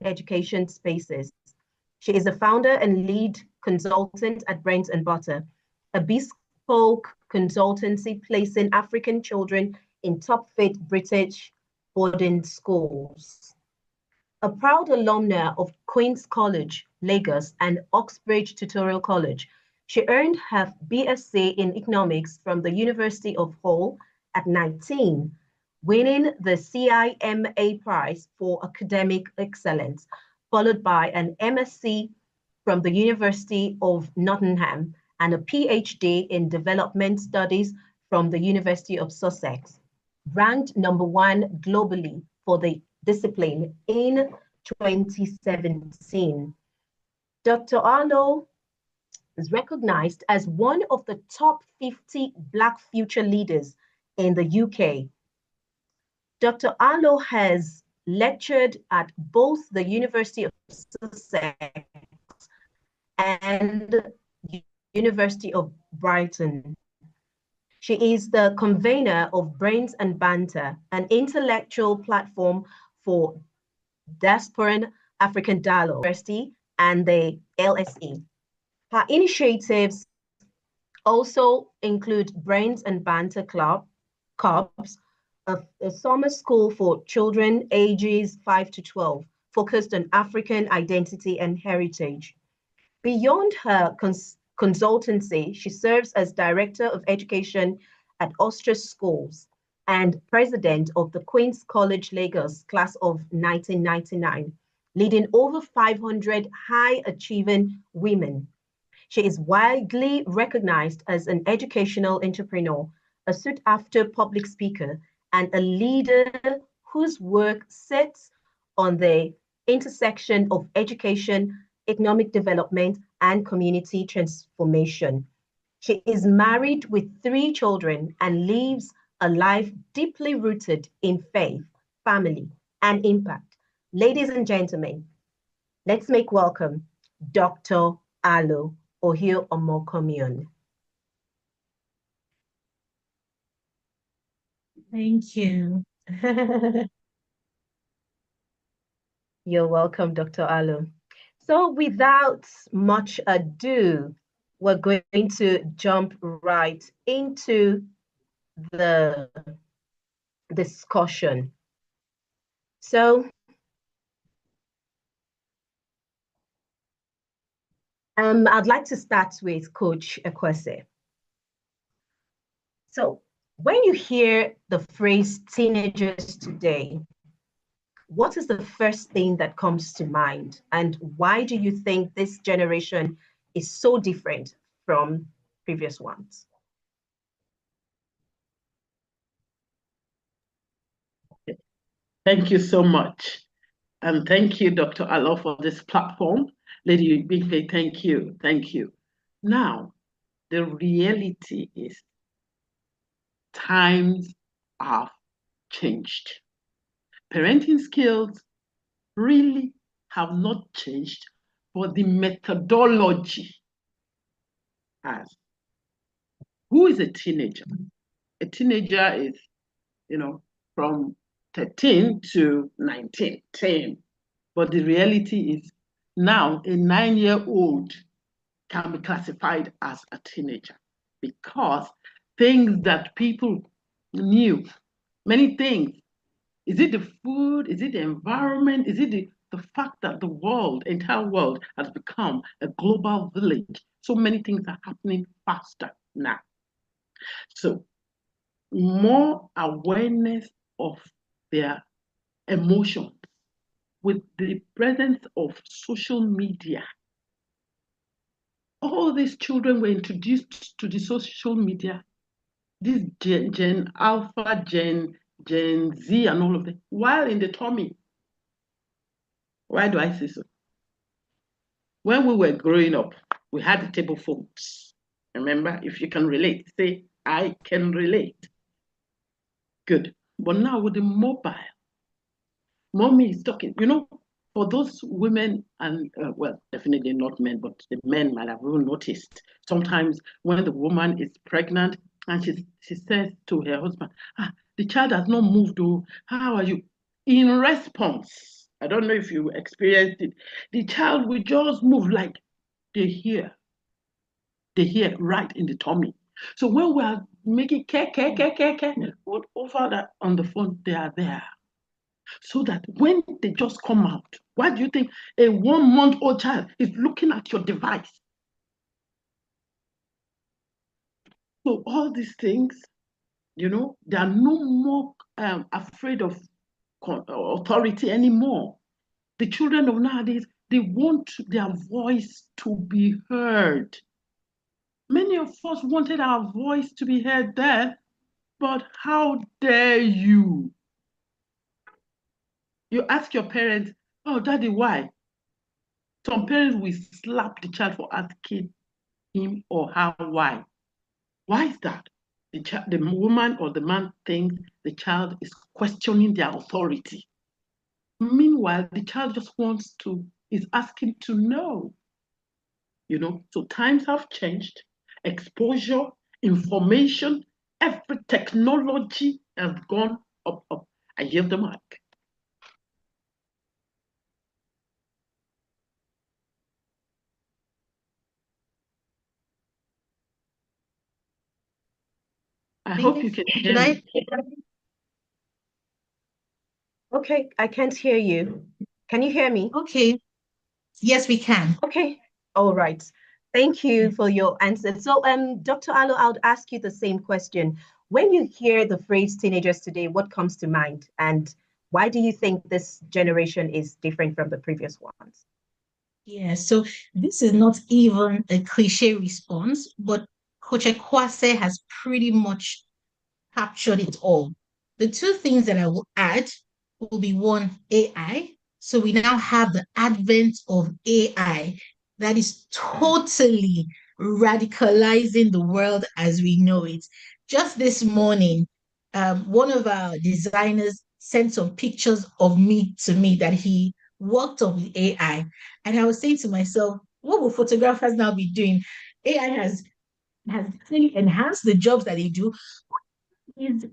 education spaces. She is a founder and lead consultant at Brains and Butter, a bespoke consultancy placing African children in top fit British boarding schools. A proud alumna of Queen's College, Lagos, and Oxbridge Tutorial College, she earned her BSc in Economics from the University of Hull at 19, winning the CIMA Prize for Academic Excellence, followed by an MSc from the University of Nottingham and a PhD in Development Studies from the University of Sussex, ranked #1 globally for the discipline in 2017. Dr. Arlo is recognized as one of the top 50 Black future leaders in the UK. Dr. Arlo has lectured at both the University of Sussex and University of Brighton. She is the convener of Brains and Banter, an intellectual platform for diasporan African dialogue, University and the LSE. Her initiatives also include Brains and Banter Clubs, a summer school for children ages 5 to 12, focused on African identity and heritage. Beyond her consultancy, she serves as Director of Education at Ostrich Schools and President of the Queen's College Lagos class of 1999, leading over 500 high-achieving women. She is widely recognized as an educational entrepreneur, a sought-after public speaker, and a leader whose work sits on the intersection of education, economic development, and community transformation. She is married with 3 children and lives a life deeply rooted in faith, family, and impact. Ladies and gentlemen, let's make welcome Dr. Alo Ohio-Omonkhomion. Thank you. You're welcome, Dr. Alo. So without much ado, we're going to jump right into the discussion. So I'd like to start with Coach Ekwese. So when you hear the phrase teenagers today, what is the first thing that comes to mind? And why do you think this generation is so different from previous ones? Thank you so much. And thank you, Dr. Alo, for this platform. Lady Bigbe, thank you. Thank you. Now, the reality is times have changed. Parenting skills really have not changed, but the methodology has. Who is a teenager? A teenager is, from 13 to 19, 10. But the reality is now a 9-year-old can be classified as a teenager because things that people knew, many things. Is it the food? Is it the environment? Is it the fact that the entire world has become a global village? So many things are happening faster now. So more awareness of their emotions with the presence of social media. All these children were introduced to the social media, this Gen Alpha, Gen Z, and all of them, while in the tummy. Why do I say so? When we were growing up, we had the table phones. Remember, if you can relate, say, I can relate. Good. But now with the mobile, mommy is talking. For those women and, well, definitely not men, but the men might have even noticed. Sometimes when the woman is pregnant and she says to her husband, the child has not moved, oh, how are you? In response, I don't know if you experienced it. The child will just move like they hear right in the tummy. So when we are making care, over that on the phone, they are there. So that when they just come out, why do you think a 1-month-old child is looking at your device? So all these things, they are no more afraid of authority anymore. The children of nowadays, they want their voice to be heard. Many of us wanted our voice to be heard then, but how dare you? You ask your parents, oh, daddy, why? Some parents will slap the child for asking him or her why. Why is that? The woman or the man thinks the child is questioning their authority. Meanwhile, the child just is asking to know. So times have changed. Exposure, information, every technology has gone up. I yield the mic. I hope you can hear me. Okay, I can't hear you. Can you hear me? Okay. Yes, we can. Okay. All right. Thank you for your answer. So, Dr. Alo, I'll ask you the same question. When you hear the phrase teenagers today, what comes to mind? And why do you think this generation is different from the previous ones? Yeah, so this is not even a cliche response, but Coach Ekwase has pretty much captured it all. The two things that I will add will be one, AI. So we now have the advent of AI that is totally radicalizing the world as we know it. Just this morning, one of our designers sent some pictures of me to me that he worked on with AI. And I was saying to myself, what will photographers now be doing? AI has really enhanced the jobs that they do. Is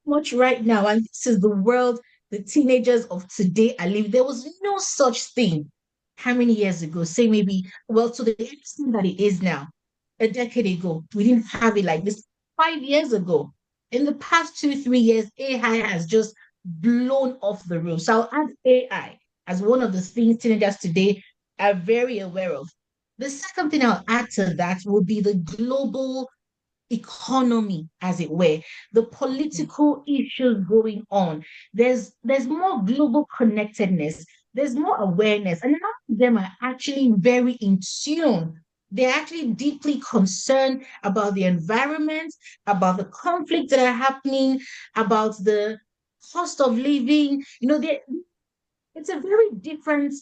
much right now, and this is the world the teenagers of today are living. There was no such thing how many years ago? Say maybe, well, to the extent that it is now, a decade ago, we didn't have it like this. 5 years ago, in the past 2, 3 years, AI has just blown off the roof. So I'll add AI as one of the things teenagers today are very aware of. The second thing I'll add to that will be the global economy, as it were, the political issues going on. There's more global connectedness, there's more awareness, and a lot of them are actually very in tune. They're actually deeply concerned about the environment, about the conflicts that are happening, about the cost of living. It's a very different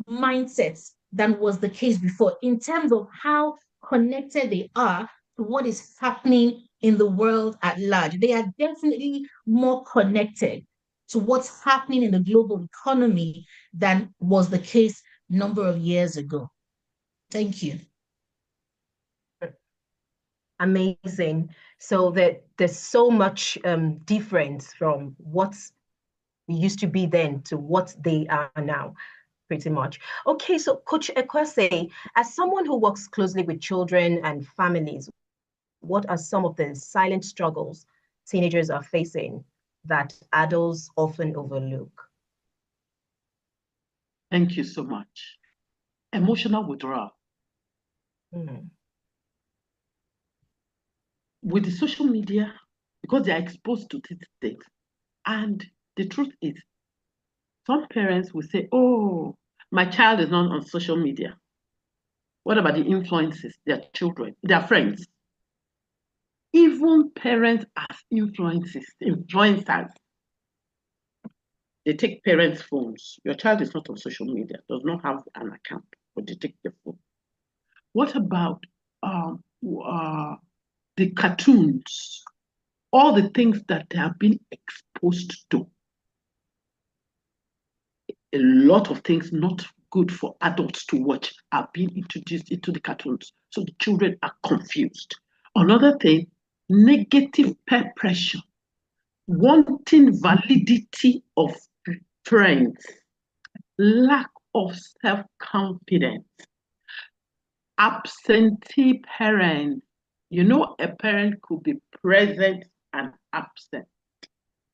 mindset than was the case before in terms of how connected they are to what is happening in the world at large. They are definitely more connected to what's happening in the global economy than was the case a number of years ago. Thank you. Amazing. So that there's so much difference from what used to be then to what they are now, pretty much. Okay, so Coach Ekwase, as someone who works closely with children and families, what are some of the silent struggles teenagers are facing that adults often overlook? Thank you so much. Emotional withdrawal. With the social media, because they are exposed to these things. And the truth is, some parents will say, oh, my child is not on social media. What about the influences, their children, their friends? Even parents as influencers. They take parents' phones. Your child is not on social media, does not have an account, but they take the phone. What about the cartoons? All the things that they have been exposed to. A lot of things not good for adults to watch are being introduced into the cartoons. So the children are confused. Another thing, negative peer pressure, wanting validity of friends. lack of self-confidence, absentee parents. You know, a parent could be present and absent.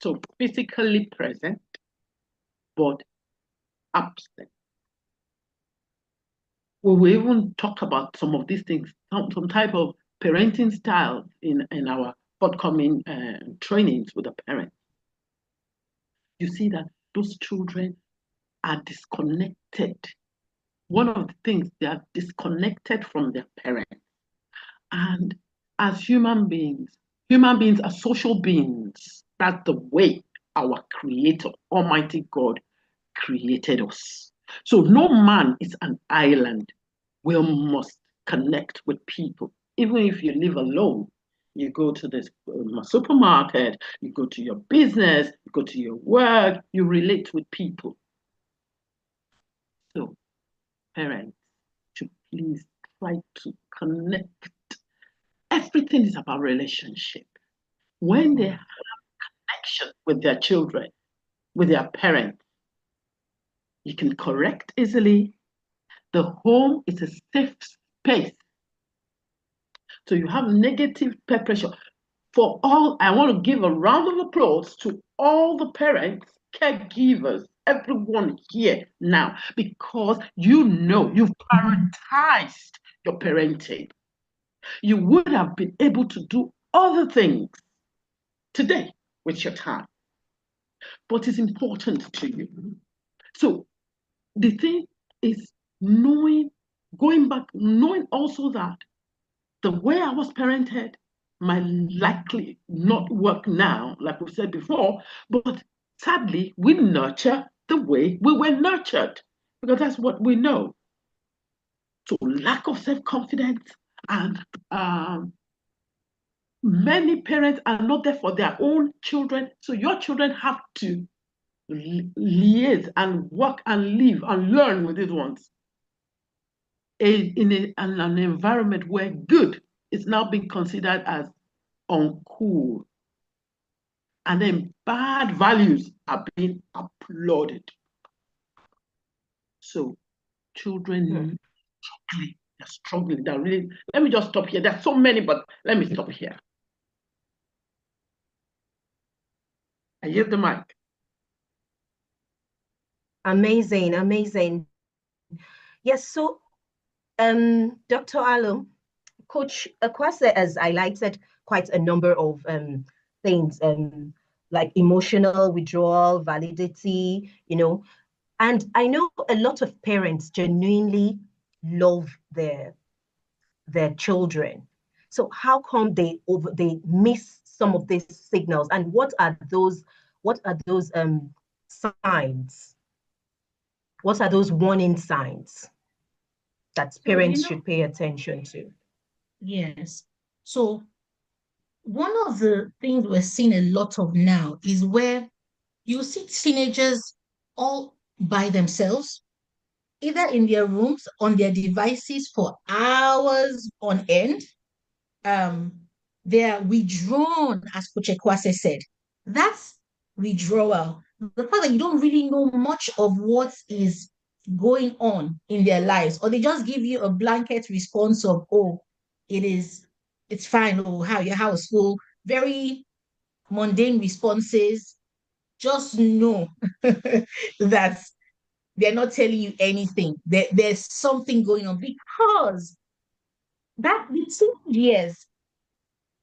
So physically present, but absent. We will even talk about some of these things, some type of parenting style in our forthcoming trainings with the parents. You see that those children are disconnected. One of the things, they are disconnected from their parents. And as human beings are social beings. That's the way our Creator, Almighty God, created us. So no man is an island. We must connect with people. Even if you live alone, you go to the supermarket, you go to your business, you go to your work, you relate with people. So parents should please try to connect. Everything is about relationship. When they have connection with their children, with their parents, you can correct easily. The home is a safe space. So you have negative peer pressure. For all, I want to give a round of applause to all the parents, caregivers, everyone here now, because you've prioritized your parenting. You would have been able to do other things today with your time, but it's important to you. So the thing is going back, knowing also that the way I was parented might likely not work now, like we said before, but sadly, we nurture the way we were nurtured because that's what we know. So lack of self-confidence and many parents are not there for their own children. So your children have to liaise and work and live and learn with these ones in an environment where good is now being considered as uncool. And then bad values are being applauded. So children they're struggling. They're really, let me just stop here. There's so many, but let me stop here. I yield the mic. Amazing, amazing. Yes, so Dr. Alo, Coach Akwase has highlighted quite a number of things, like emotional withdrawal, validity, and I know a lot of parents genuinely love their children. So how come they miss some of these signals, and what are those signs? What are those warning signs that parents should pay attention to? Yes. So one of the things we're seeing a lot of now is where you see teenagers all by themselves, either in their rooms, on their devices for hours on end. They're withdrawn, as Coach Ekwase said. That's withdrawal. The fact that you don't really know much of what is going on in their lives, or they just give you a blanket response of, oh, it's fine, oh, how school, very mundane responses. Just know that they're not telling you anything. There's something going on, because that the 2 years,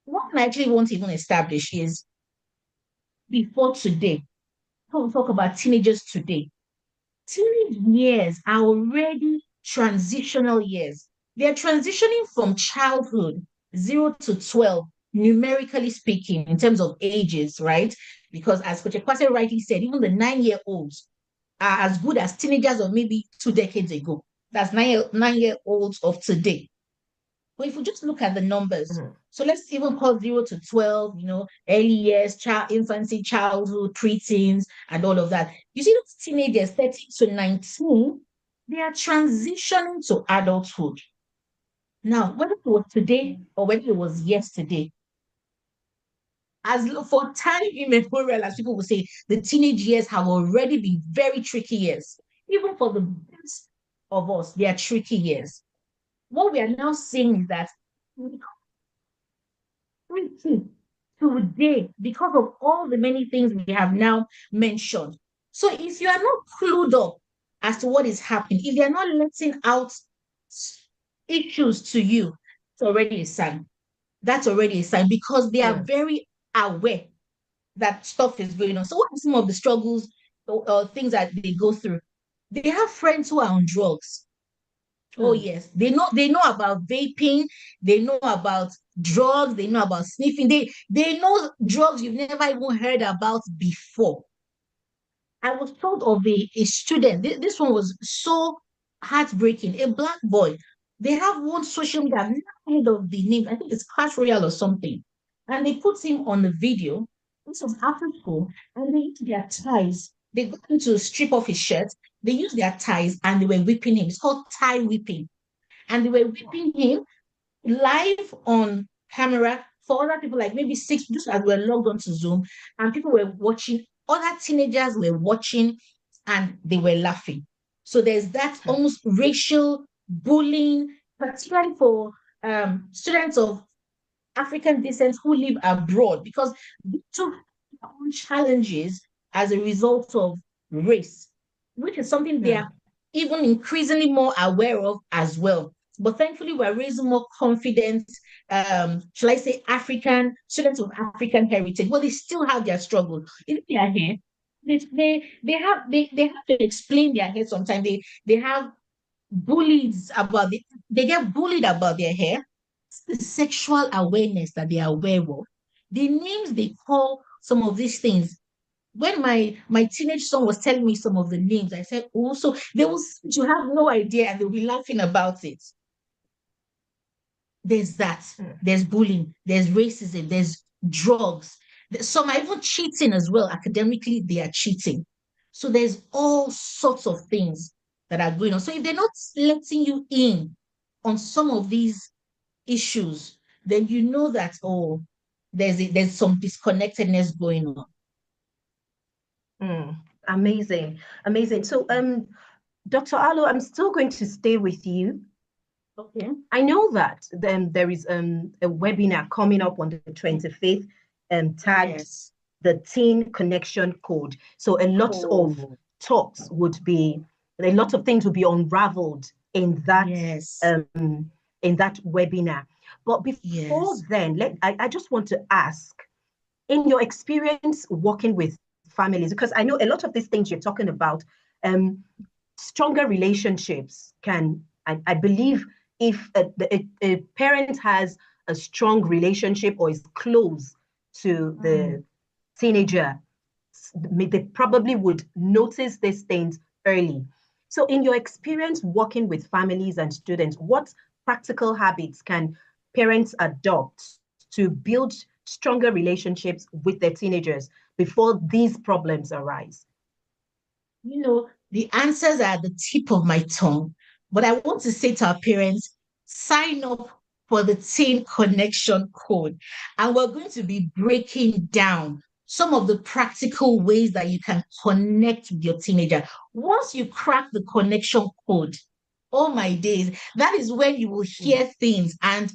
what I actually want to even establish is, before today, when we talk about teenagers today, teenage years are already transitional years. They're transitioning from childhood, 0 to 12, numerically speaking, in terms of ages, right? Because as Coach Ekwase rightly said, even the 9-year-olds are as good as teenagers of maybe 2 decades ago. That's 9-year-olds of today. But if we just look at the numbers, so let's even call 0 to 12, early years, infancy, childhood, preteens, and all of that. You see those teenagers, 13 to 19, they are transitioning to adulthood. Now, whether it was today or whether it was yesterday, as for time immemorial, as people will say, the teenage years have already been very tricky years. even for the best of us, they are tricky years. What we are now saying is that tricky today because of all the many things we have now mentioned. So if you are not clued up as to what is happening, if they're not letting out issues to you, it's already a sign. That's already a sign because they are very aware that stuff is going on. So what are some of the struggles or things that they go through? They have friends who are on drugs. Oh yes, they know about vaping, they know about drugs, they know about sniffing, they know drugs you've never even heard about before. I was told of a student. This one was so heartbreaking. A black boy. They have one social media. I've never heard of the name. I think it's Clash Royale or something. And they put him on the video. This was after school, and they used their ties. They got him to strip off his shirt. They used their ties and they were whipping him. It's called tie whipping. And they were whipping him live on camera for other people, like maybe six, just as we're logged onto Zoom, and people were watching, other teenagers were watching, and they were laughing. So there's that almost racial bullying, particularly for students of African descent who live abroad, because they took their own challenges as a result of race, which is something they are even increasingly more aware of as well. But thankfully, we're raising more confident, shall I say, African students of African heritage. Well, they still have their struggles. If they are here, they have to explain their hair sometimes. They have bullies about they get bullied about their hair. It's the sexual awareness that they are aware of. The names they call some of these things. When my teenage son was telling me some of the names, I said, "Oh, so they will you have no idea, and they'll be laughing about it." There's that. There's bullying. There's racism. There's drugs. Some are even cheating as well. Academically, they are cheating. So there's all sorts of things that are going on. So if they're not letting you in on some of these issues, then you know that, oh, there's some disconnectedness going on. Amazing, amazing. So, Dr. Alo, I'm still going to stay with you. Okay. I know that then there is a webinar coming up on the 25th, tagged the Teen Connection Code. So a lot of talks would be, a lot of things would be unraveled in that webinar. But before then, I just want to ask, in your experience working with families, because I know a lot of these things you're talking about, stronger relationships can, I believe, if a parent has a strong relationship or is close to the teenager, they probably would notice these things early. So in your experience working with families and students, what practical habits can parents adopt to build stronger relationships with their teenagers before these problems arise? You know, the answers are at the tip of my tongue. But I want to say to our parents, sign up for the Teen Connection Code. And we're going to be breaking down some of the practical ways that you can connect with your teenager. Once you crack the connection code, oh my days, that is when you will hear things and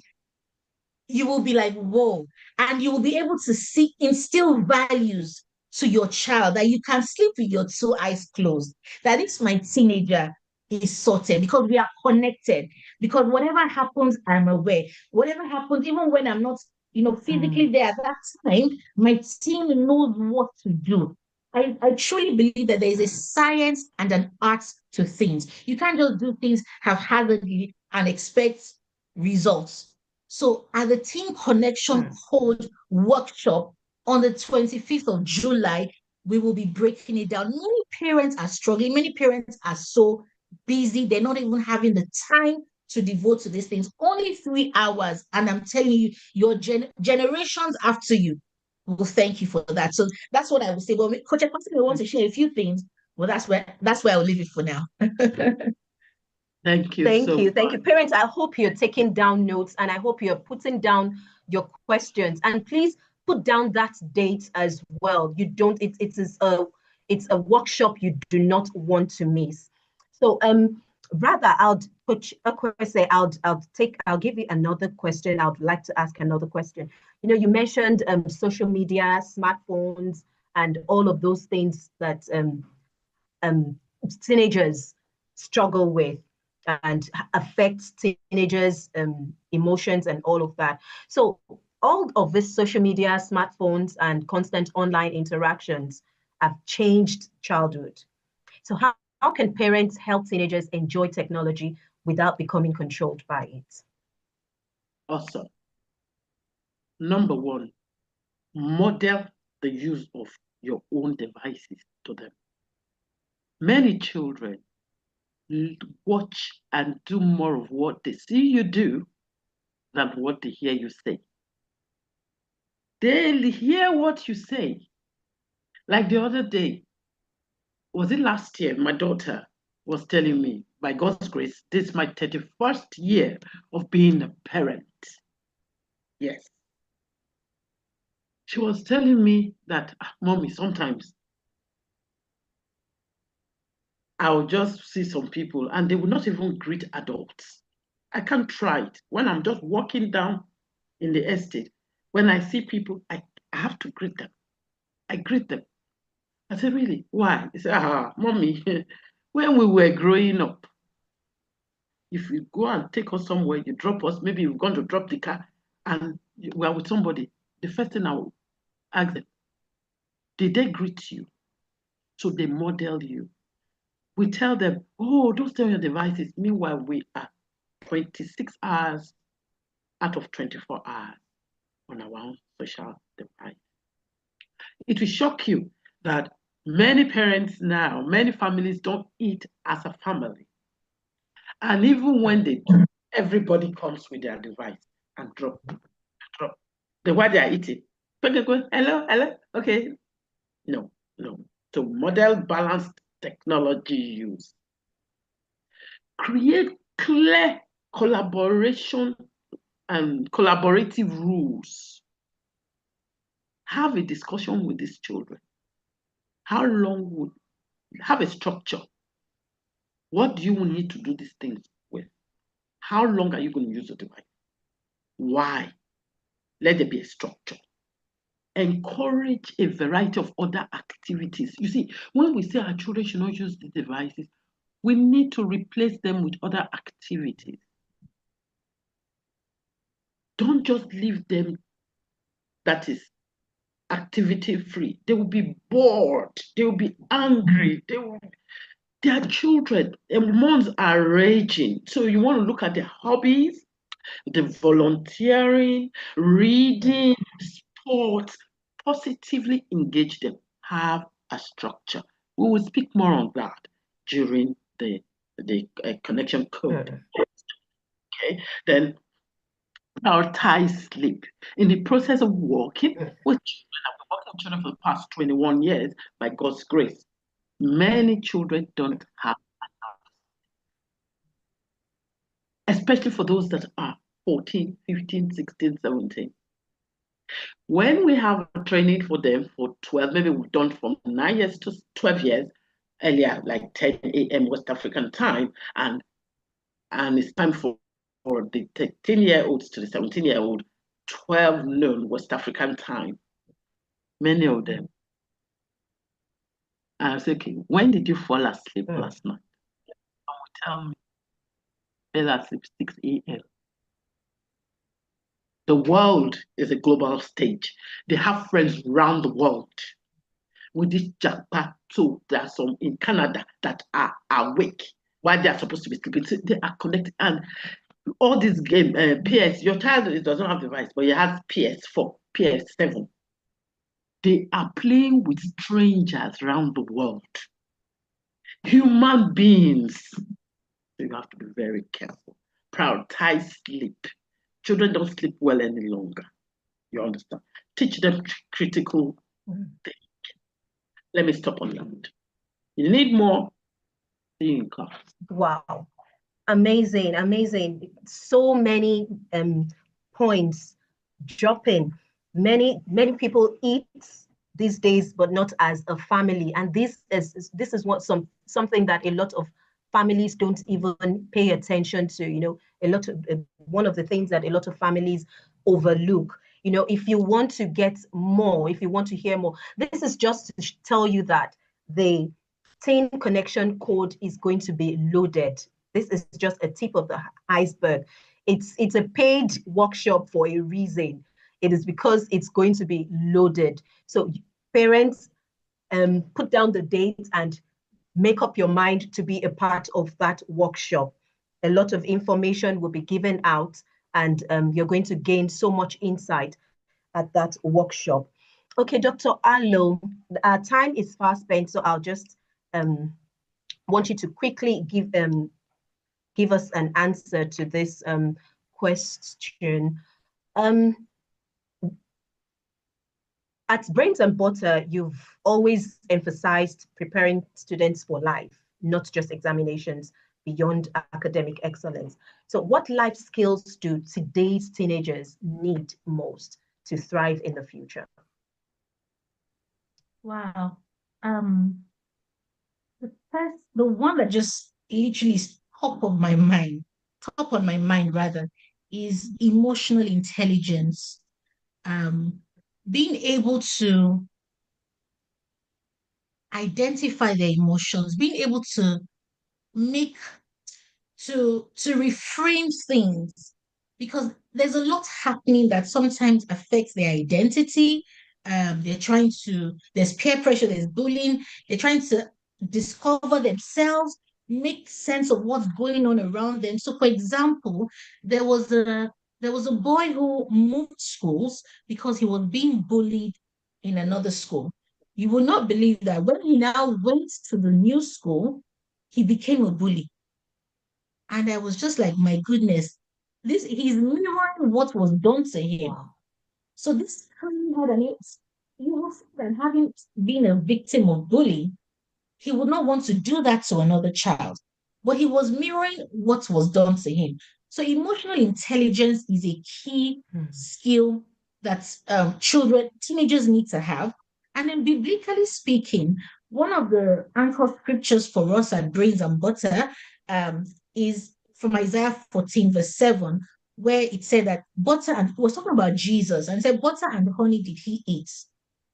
you will be like, whoa, and you will be able to see, instill values to your child that you can sleep with your two eyes closed. That is my teenager is sorted because we are connected. Because whatever happens, I'm aware. Whatever happens, even when I'm not, physically there at that time, my team knows what to do. I truly believe that there is a science and an art to things. You can't just do things haphazardly and expect results. So at the Teen Connection Code workshop on the 25th of July, we will be breaking it down. Many parents are struggling. Many parents are so busy. They're not even having the time to devote to these things. Only 3 hours. And I'm telling you, your generations after you will thank you for that. So that's what I would say. Well, Coach, I want to share a few things. Well, that's where I'll leave it for now. Thank you. Thank you. Parents, I hope you're taking down notes and I hope you're putting down your questions. And please put down that date as well. You don't, it's a workshop you do not want to miss. So rather I'll put a question. I'll give you another question. I would like to ask another question. You know, you mentioned social media, smartphones, and all of those things that um, teenagers struggle with and affects teenagers' emotions and all of that. So all of this social media, smartphones, and constant online interactions have changed childhood. So how can parents help teenagers enjoy technology without becoming controlled by it? Awesome. Number one, model the use of your own devices to them. Many children watch and do more of what they see you do than what they hear you say. They hear what you say. Like the other day, was it last year? My daughter was telling me, by God's grace, this is my 31st year of being a parent. Yes. She was telling me that, Mommy, sometimes I'll just see some people and they will not even greet adults. I can't try it. When I'm just walking down in the estate, when I see people, I have to greet them. I greet them. I said, really? Why? He said, Mommy, when we were growing up, if you go and take us somewhere, you drop us, maybe you're going to drop the car and we are with somebody, the first thing I will ask them, did they greet you? So they model you. We tell them, oh, don't stay on your devices. Meanwhile, we are 26 hours out of 24 hours on our own social device. It will shock you that many parents now, many families don't eat as a family. And even when they do, everybody comes with their device and drop. The while they are eating, hello, okay. No. So model balanced technology use. Create clear collaboration and collaborative rules. Have a discussion with these children. How long would have a structure? What do you need to do these things with? How long are you going to use the device? Why? Let there be a structure. Encourage a variety of other activities. You see, when we say our children should not use the devices, we need to replace them with other activities. Don't just leave them, that is, activity free. They will be bored. They will be angry. They are children. Hormones are raging. So you want to look at their hobbies, the volunteering, reading, sports, positively engage them. Have a structure. We will speak more on that during the connection code. Okay, then prioritize sleep. In the process of working with children, I've been working with children for the past 21 years by God's grace. Many children don't have enough, especially for those that are 14, 15, 16, 17. When we have training for them for 12, maybe we've done from 9 years to 12 years, earlier, like 10 a.m. West African time, and it's time for the 13-year-olds to the 17-year-old, 12 noon West African time. Many of them. I was okay, when did you fall asleep last night? Someone will tell me, fell asleep 6 a.m. The world is a global stage. They have friends around the world. With this Japan, so there are some in Canada that are awake while they are supposed to be sleeping. So they are connected, and all these game PS. Your child does not have the device, but he has PS4, PS7. They are playing with strangers around the world, human beings. So you have to be very careful. Prioritize sleep. Children don't sleep well any longer. You understand? Teach them critical thinking. Let me stop on that. You need more. See you in class. Wow. Amazing. So many points dropping. Many people eat these days, but not as a family. And this is what something that a lot of families don't even pay attention to. A lot of one of the things that a lot of families overlook. If you want to get more, if you want to hear more, this is just to tell you that the teen connection code is going to be loaded. This is just a tip of the iceberg. It's a paid workshop for a reason. It is because it's going to be loaded. So parents, put down the date and make up your mind to be a part of that workshop. A lot of information will be given out, and you're going to gain so much insight at that workshop. Okay, Dr. Alo, our time is fast spent, so I'll just want you to quickly give us an answer to this question. At Brains and Butter, you've always emphasized preparing students for life, not just examinations, beyond academic excellence. So what life skills do today's teenagers need most to thrive in the future? Wow. The one that just literally is top on my mind rather, is emotional intelligence. Being able to identify their emotions, being able to make to reframe things, because there's a lot happening that sometimes affects their identity. There's peer pressure, there's bullying, they're trying to discover themselves, make sense of what's going on around them. So, for example, there was a boy who moved schools because he was being bullied in another school. You will not believe that when he now went to the new school, he became a bully. And I was just like, my goodness, he's mirroring what was done to him. Wow. So this coming out, and you will see that having been a victim of bullying, he would not want to do that to another child. But he was mirroring what was done to him. So emotional intelligence is a key skill that teenagers need to have. And then biblically speaking, one of the anchor scriptures for us at Brains and Butter is from Isaiah 14, verse 7, where it said that butter, and it was talking about Jesus, and it said, butter and honey did he eat.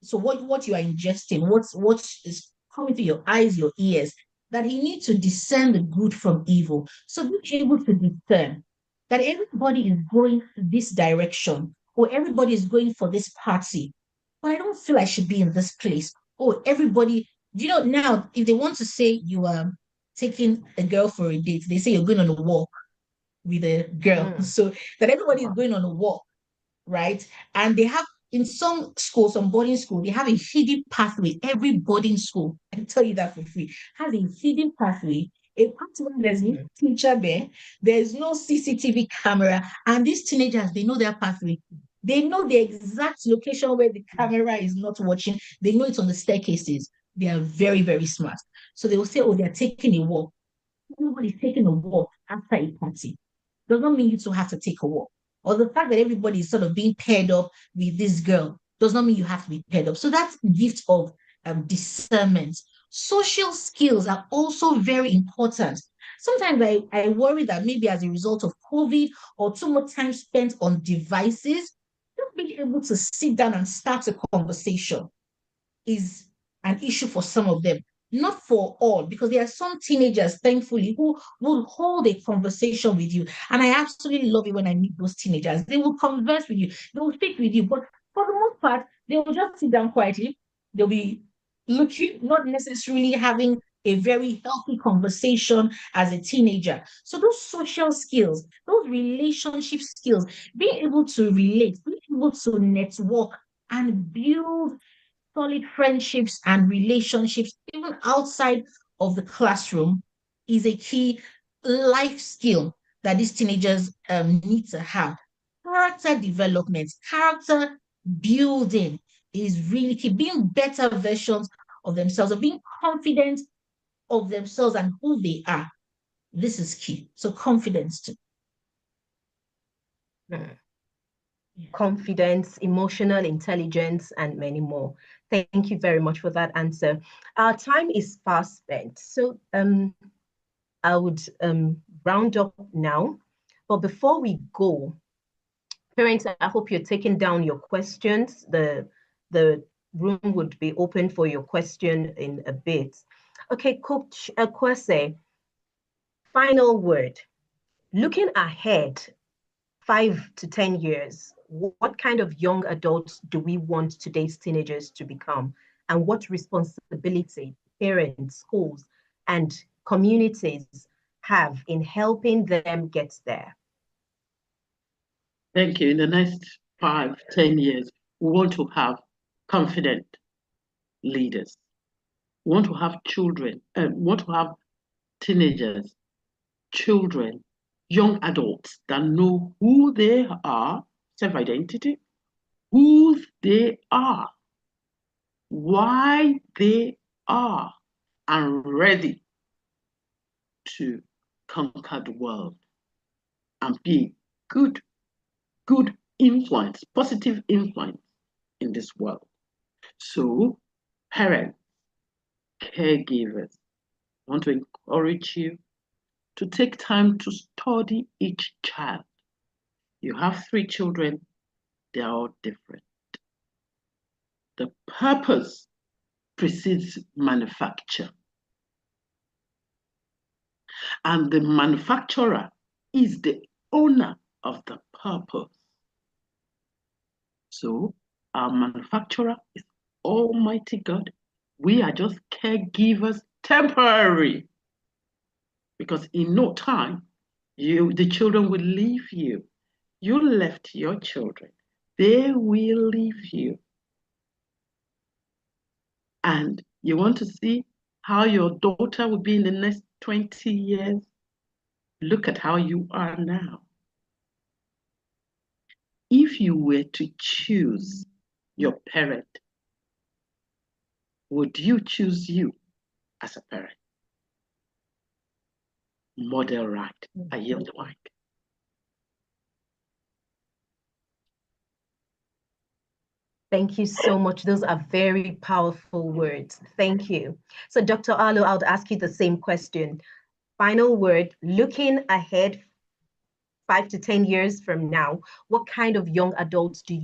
So what you are ingesting, what is coming to your eyes, your ears, that he needs to discern the good from evil. So be able to discern that everybody is going this direction, or everybody is going for this party, but I don't feel I should be in this place. Oh, everybody, now if they want to say you are taking a girl for a date, they say you're going on a walk with a girl. So that everybody is going on a walk, right? And they have, in some schools, some boarding school, they have a hidden pathway. Every boarding school, I can tell you that for free, has a hidden pathway. A pathway, there's no teacher there, there's no CCTV camera, and these teenagers, they know their pathway. They know the exact location where the camera is not watching. They know it's on the staircases. They are very, very smart. So they will say, oh, they're taking a walk. Everybody's taking a walk after a party. Does not mean you two have to take a walk. Or the fact that everybody is sort of being paired up with this girl does not mean you have to be paired up. So that's gift of discernment. Social skills are also very important. Sometimes I worry that maybe as a result of COVID or too much time spent on devices, not being able to sit down and start a conversation is an issue for some of them. Not for all, because there are some teenagers, thankfully, who will hold a conversation with you. And I absolutely love it when I meet those teenagers. They will converse with you, they will speak with you, but for the most part, they will just sit down quietly. They'll be looking, not necessarily having a very healthy conversation as a teenager. So those social skills, those relationship skills, being able to relate, being able to network and build solid friendships and relationships, even outside of the classroom, is a key life skill that these teenagers need to have. Character development, character building is really key. Being better versions of themselves, or being confident of themselves and who they are. This is key. So confidence too. Confidence, emotional intelligence, and many more. Thank you very much for that answer. Our time is fast spent. So I would round up now. But before we go, parents, I hope you're taking down your questions. The room would be open for your question in a bit. Okay, Coach Kwase, final word. Looking ahead 5 to 10 years, what kind of young adults do we want today's teenagers to become? And what responsibility parents, schools, and communities have in helping them get there? Thank you. In the next 5, 10 years, we want to have confident leaders. We want to have children, we want to have teenagers, children, young adults that know who they are, self-identity, who they are, why they are, and ready to conquer the world and be good influence, positive influence in this world. So, parents, caregivers, I want to encourage you to take time to study each child. You have 3 children, they are all different. The purpose precedes manufacture. And the manufacturer is the owner of the purpose. So our manufacturer is Almighty God. We are just caregivers, temporary. Because in no time, the children will leave you. You left your children. They will leave you. And you want to see how your daughter will be in the next 20 years? Look at how you are now. If you were to choose your parent, would you choose you as a parent? Model right. I yield the mic. Thank you so much. Those are very powerful words. Thank you. So, Dr. Alo, I would ask you the same question. Final word, looking ahead 5 to 10 years from now, what kind of young adults do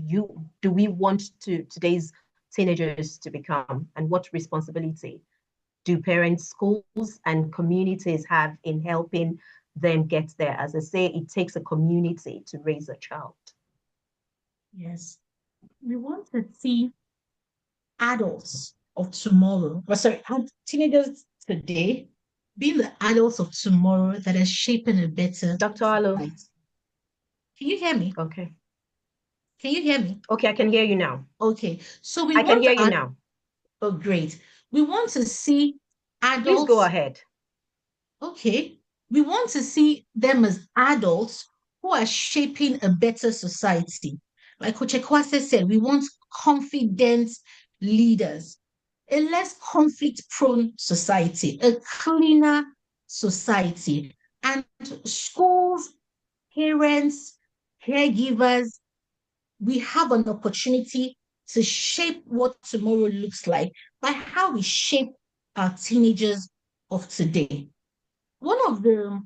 we want today's teenagers to become? And what responsibility do parents, schools, and communities have in helping them get there? As I say, it takes a community to raise a child. Yes. We want to see adults of tomorrow, teenagers today being the adults of tomorrow that are shaping a better Dr. Alo. society. Can you hear me? Okay. Can you hear me? Okay, I can hear you now. Okay. So I can hear you now. Oh, great. We want to see adults. Please go ahead. Okay. We want to see them as adults who are shaping a better society. Like Coach Ekwase said, we want confident leaders, a less conflict-prone society, a cleaner society. And schools, parents, caregivers, we have an opportunity to shape what tomorrow looks like by how we shape our teenagers of today. One of the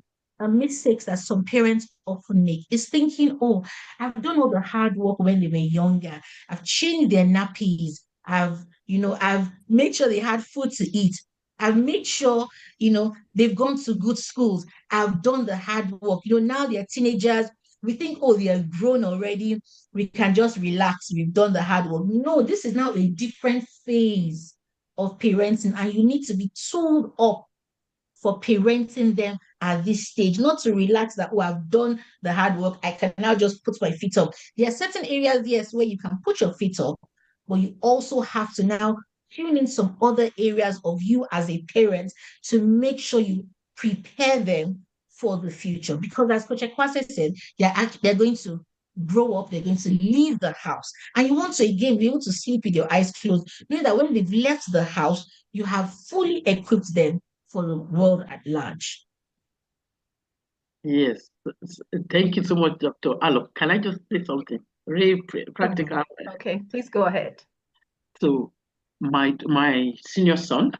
mistakes that some parents often make is thinking, oh, I've done all the hard work when they were younger. I've changed their nappies. I've made sure they had food to eat. I've made sure, they've gone to good schools. I've done the hard work. Now they're teenagers. We think, oh, they are grown already. We can just relax. We've done the hard work. No, this is now a different phase of parenting, and you need to be tooled up for parenting them at this stage, not to relax that, oh, I've done the hard work, I can now just put my feet up. There are certain areas, yes, where you can put your feet up, but you also have to now tune in some other areas of you as a parent to make sure you prepare them for the future. Because as Coach Ekwase said, they're going to grow up, they're going to leave the house. And you want to, again, be able to sleep with your eyes closed, knowing that when they've left the house, you have fully equipped them for the world at large. Yes, thank you so much, Dr. Alo. Can I just say something really practical? Okay, please go ahead. So my senior son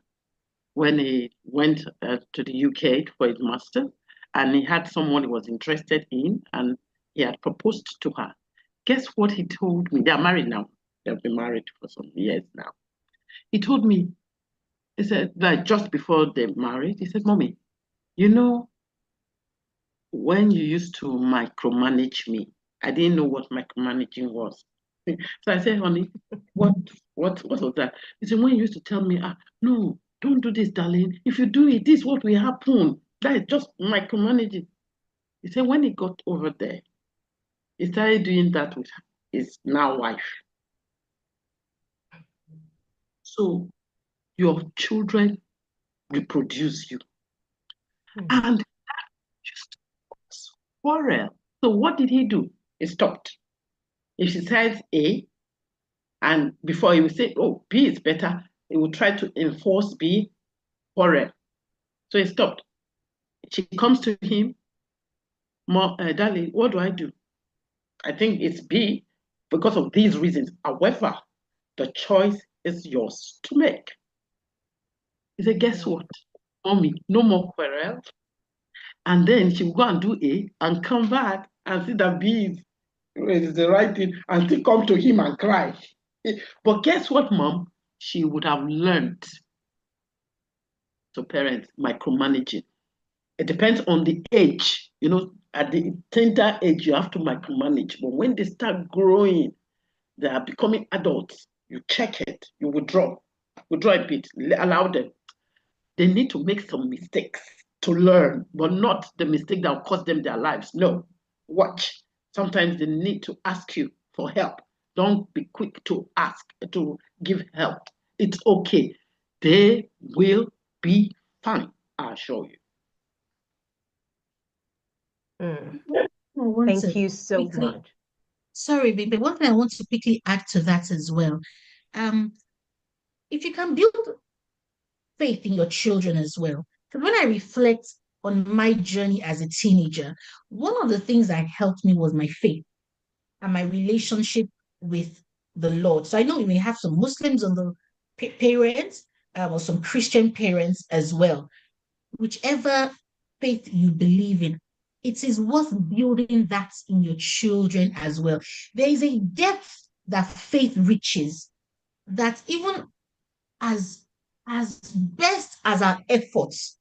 when he went to the UK for his master, and he had someone he was interested in, and he had proposed to her. Guess what he told me? They are married now. They've been married for some years now. He told me, he said, like just before they married, he said, Mommy, you know, when you used to micromanage me, I didn't know what micromanaging was. So I said, honey, what was that? He said, when you used to tell me, no, don't do this, darling. If you do it, this is what will happen. That is just micromanaging. He said, when he got over there, he started doing that with his now wife. So your children reproduce you. And just quarrel. So what did he do? He stopped. If she says A, and before he would say, oh, B is better, he would try to enforce B, quarrel. So he stopped. She comes to him, darling, what do I do? I think it's B because of these reasons. However, the choice is yours to make. He said, guess what? Mommy, no more quarrel. And then she will go and do A and come back and see that B is the right thing and still come to him and cry. But guess what, Mom? She would have learned. So parents, micromanaging. It depends on the age. You know, at the tender age, you have to micromanage. But when they start growing, they are becoming adults. You check it, you withdraw a bit, allow them. They need to make some mistakes to learn, but not the mistake that will cost them their lives. No, watch. Sometimes they need to ask you for help. Don't be quick to ask, to give help. It's okay. They will be fine, I assure you. Thank you so much. Sorry, baby. One thing I want to quickly add to that as well. If you can build faith in your children as well. Because when I reflect on my journey as a teenager, one of the things that helped me was my faith and my relationship with the Lord. So I know we may have some Muslims on the parents or some Christian parents as well. Whichever faith you believe in, it is worth building that in your children as well. There is a depth that faith reaches that even as best as our efforts,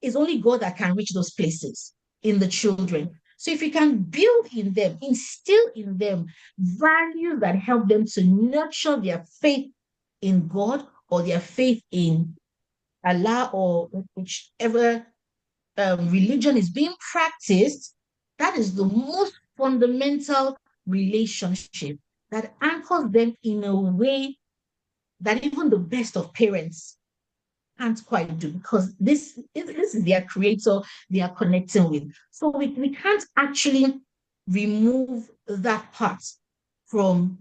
it's only God that can reach those places in the children. So if you can build in them, instill in them values that help them to nurture their faith in God or their faith in Allah or whichever religion is being practiced, that is the most fundamental relationship that anchors them in a way that even the best of parents can't quite do, because this is their creator they are connecting with. So we can't actually remove that part from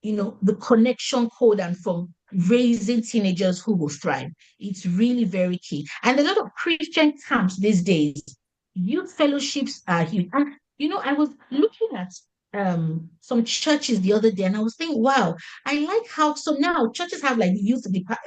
the connection code and from raising teenagers who will thrive. It's really very key. And a lot of Christian camps these days, youth fellowships are huge. And I was looking at some churches the other day and I was thinking, wow, I like how so now churches have like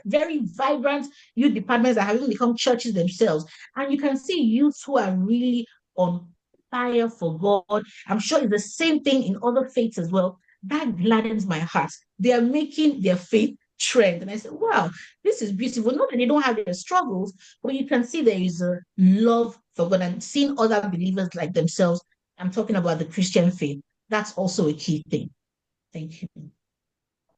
very vibrant youth departments that have even become churches themselves. And you can see youths who are really on fire for God. I'm sure it's the same thing in other faiths as well. That gladdens my heart. They are making their faith trend. And I said, wow, this is beautiful. Not that they don't have their struggles, but you can see there is a love for God and seeing other believers like themselves. I'm talking about the Christian faith. That's also a key thing. Thank you.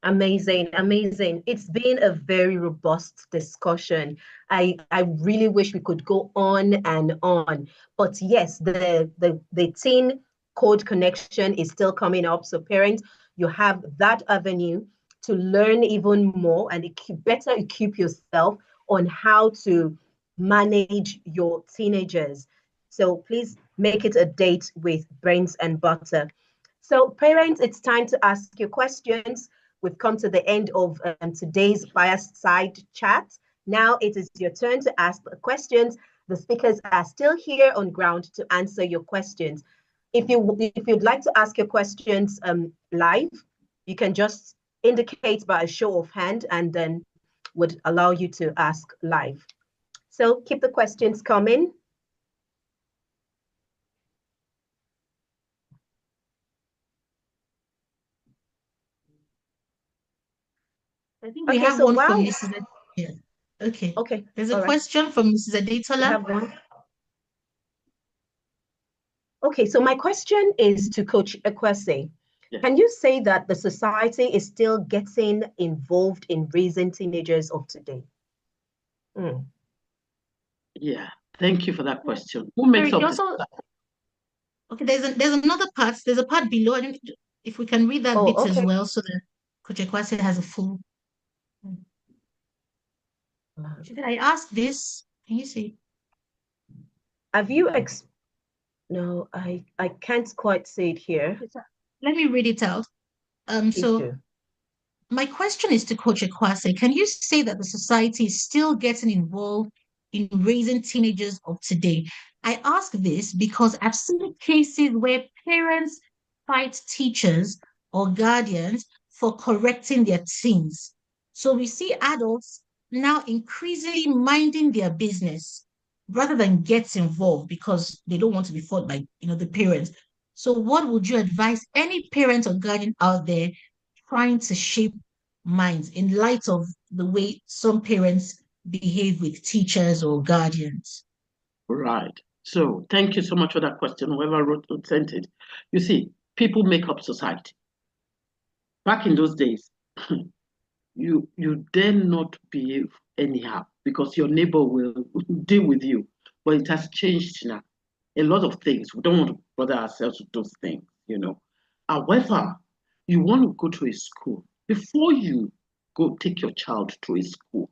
Amazing, amazing. It's been a very robust discussion. I really wish we could go on and on. But yes, the teen code connection is still coming up. So parents, you have that avenue to learn even more and better equip yourself on how to manage your teenagers. So please make it a date with Brains and Butter. So parents, it's time to ask your questions. We've come to the end of today's fireside chat. Now it is your turn to ask the questions. The speakers are still here on ground to answer your questions. If you'd like to ask your questions live, you can just indicate by a show of hand, and then would allow you to ask live. So keep the questions coming. I think we have one from Mrs. Yeah. Okay. Okay. There's a question from Mrs. Adetola. We have one. Okay, so my question is to Coach Ekwese. Yes. Can you say that the society is still getting involved in raising teenagers of today? Yeah, thank you for that question. Who makes up Okay, there's another part. There's a part below. I think if we can read that bit as well, so that Coach Ekwese has a full. Should I ask this? Can you see? Have you No, I can't quite see it here. Let me read it out. My question is to Coach Ekwese. Can you say that the society is still getting involved in raising teenagers of today? I ask this because I've seen cases where parents fight teachers or guardians for correcting their teens. So we see adults now increasingly minding their business rather than get involved because they don't want to be fought by the parents. So what would you advise any parent or guardian out there trying to shape minds in light of the way some parents behave with teachers or guardians? Right. So thank you so much for that question, whoever sent it. You see, people make up society. Back in those days, you dare not behave anyhow because your neighbor will deal with you. But it has changed now. A lot of things. We don't want to bother ourselves with those things. However, you want to go to a school. Before you go take your child to a school,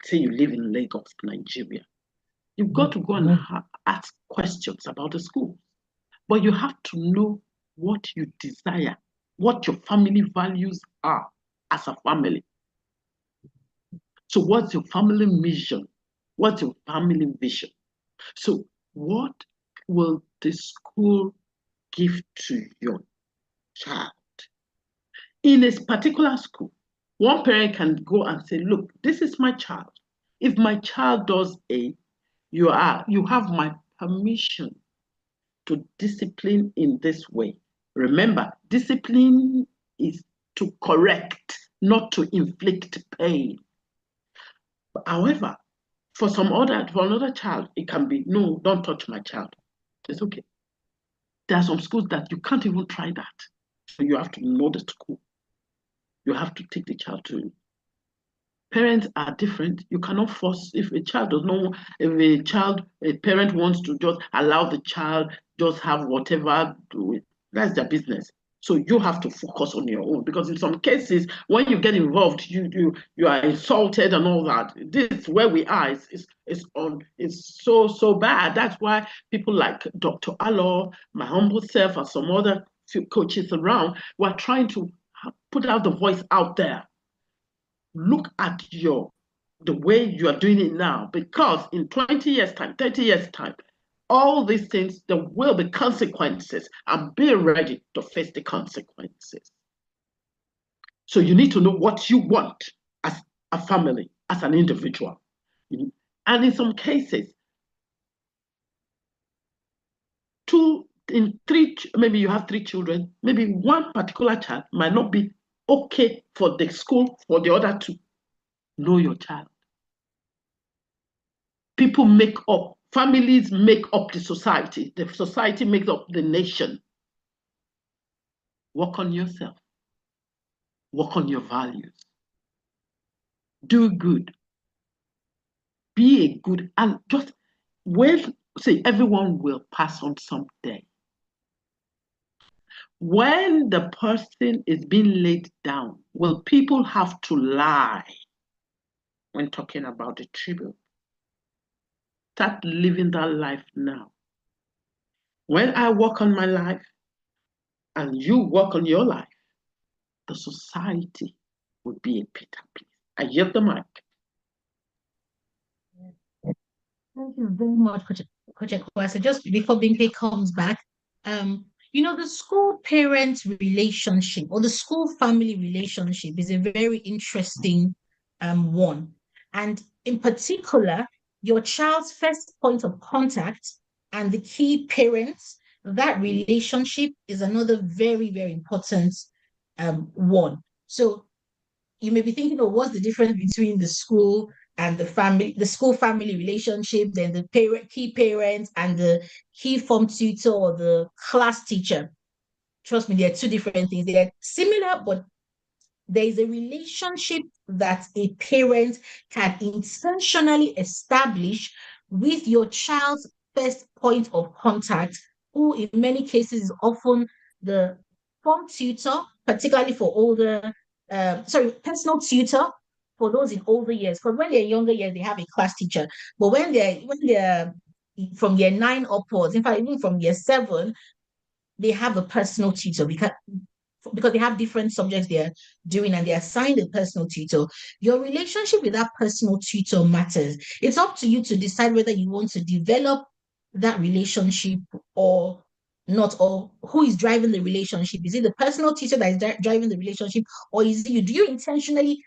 say you live in Lagos, Nigeria, you've got to go and ask questions about the school. But you have to know what you desire, what your family values are as a family. So what's your family mission? What's your family vision? So what will the school give to your child? In a particular school, one parent can go and say, look, this is my child. If my child does A, you have my permission to discipline in this way. Remember, discipline is to correct, not to inflict pain. However, for another child, it can be, no, don't touch my child. It's okay. There are some schools that you can't even try that. So you have to know the school. You have to take the child to. Parents are different. You cannot force, if a parent wants to just allow the child just have whatever, do it. That's their business. So you have to focus on your own, because in some cases, when you get involved, you are insulted and all that. This where we are is so bad. That's why people like Dr. Alo, my humble self, and some other coaches around were trying to put out the voice out there. Look at the way you are doing it now, because in 20 years' time, 30 years' time, all these things, there will be consequences, and be ready to face the consequences. So you need to know what you want as a family, as an individual. And in some cases, maybe you have 3 children, maybe one particular child might not be okay for the school, for the other 2. Know your child. People families make up the society makes up the nation. Work on yourself. Work on your values. Do good. Be a good, and just say everyone will pass on someday. When the person is being laid down, will people have to lie when talking about the tribute? Start living that life now. When I work on my life and you work on your life, the society would be a better place. I yield the mic. Thank you very much, Coach Ekwese. Just before Bimpe comes back, the school-parent relationship or the school-family relationship is a very interesting one. And in particular, your child's first point of contact and the key parents, that relationship is another very, very important one. So you may be thinking, oh, what's the difference between the school and the family, the school family relationship, then the key parents and the key form tutor or the class teacher. Trust me, they're two different things. They're similar, but there is a relationship that a parent can intentionally establish with your child's first point of contact, who in many cases is often the form tutor, particularly for older, personal tutor for those in older years. Because when they're younger years, they have a class teacher. But when they're from year 9 upwards, in fact, even from year 7, they have a personal tutor because they have different subjects they're doing and they're assigned a personal tutor. Your relationship with that personal tutor matters. It's up to you to decide whether you want to develop that relationship or not, or who is driving the relationship. Is it the personal teacher that is driving the relationship, or is it you? Do you intentionally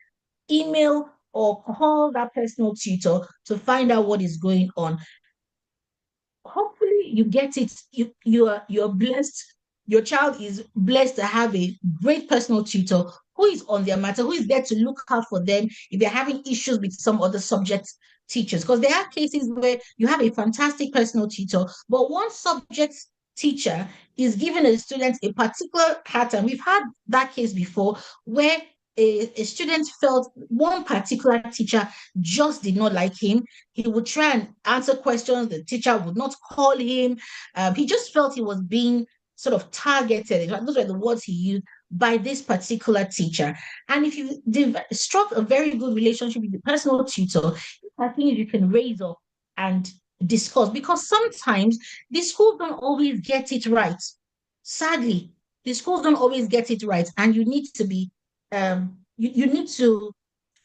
email or call that personal tutor to find out what is going on? Hopefully you get it. You're blessed. Your child is blessed to have a great personal tutor who is on their matter, who is there to look out for them if they're having issues with some other subject teachers. Because there are cases where you have a fantastic personal tutor, but one subject teacher is giving a student a particular pattern. We've had that case before where a student felt one particular teacher just did not like him. He would try and answer questions. The teacher would not call him. He just felt he was being sort of targeted. Those were the words he used by this particular teacher. And if you struck a very good relationship with the personal tutor, I think you can raise up and discuss, because sometimes the schools don't always get it right. Sadly, the schools don't always get it right, and you need to be you need to